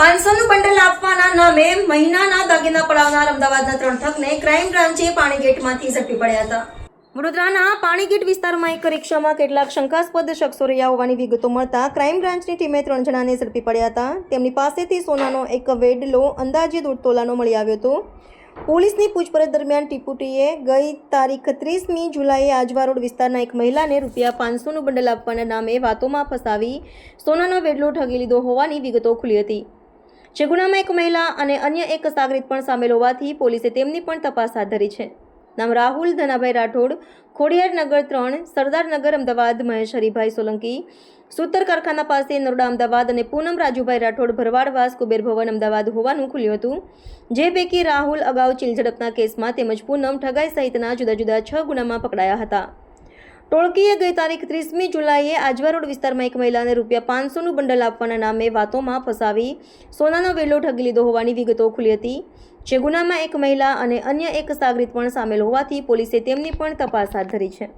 500નું bundle આપવાના નામે મહિનાના દાગીના પડાવનાર અમદાવાદના 3 ઠગને ક્રાઇમ બ્રાન્ચે પાણીગેટમાંથી ઝડપી પડ્યા હતા। વડોદરાના પાણીગેટ વિસ્તારમાં એક રિક્ષામાં કેટલાક શંકાસ્પદ શખ્સો રહ્યા હોવાની વિગતો મળતા ક્રાઇમ બ્રાન્ચની ટીમે 3 જણાને ઝડપી પડ્યા હતા। તેમની પાસેથી સોનાનો એક વેડલો અંદાજે 1.5 તોલાનો મળી આવ્યો હતો। પોલીસની પૂછપરછ દરમિયાન ટીપુટીએ ગઈ તારીખ 30મી જુલાઈએ આજવા રોડ વિસ્તારના એક મહિલાને ₹500નું બંડલ આપવાના નામે વાતોમાં ફસાવી સોનાનો વેડલો ઠગી લીધો હોવાની વિગતો ખુલી હતી। જે ગુનામાં એક મહિલા અને અન્ય એક સાગરીત પણ સામેલ હોવાથી પોલીસે તેમની પણ તપાસ હાથ ધરી છે। નામ રાહુલ ધનાભાઈ રાઠોડ, ખોડિયારનગર 3, સરદારનગર અમદાવાદ, મહેશ હરિભાઈ સોલંકી, સૂતર કારખાના પાસે નરોડા અમદાવાદ અને પૂનમ રાજુભાઈ રાઠોડ ભરવાડવાસ કુબેર ભવન અમદાવાદ હોવાનું ખુલ્યું હતું। જે પૈકી રાહુલ અગાઉ ચીલઝડપના કેસમાં તેમજ પૂનમ ઠગાઈ સહિતના જુદા જુદા 6 ગુનામાં પકડાયા હતા। ટોળકીએ ગઈ તારીખ 30મી જુલાઈએ આજવા રોડ વિસ્તારમાં એક મહિલાને ₹500નું બંડલ આપવાના નામે વાતોમાં ફસાવી સોનાનો વેડલો ઠગી લીધો હોવાની વિગતો ખુલી હતી। જે ગુનામાં એક મહિલા અને અન્ય એક સાગરીત પણ સામેલ હોવાથી પોલીસે તેમની પણ તપાસ હાથ ધરી છે।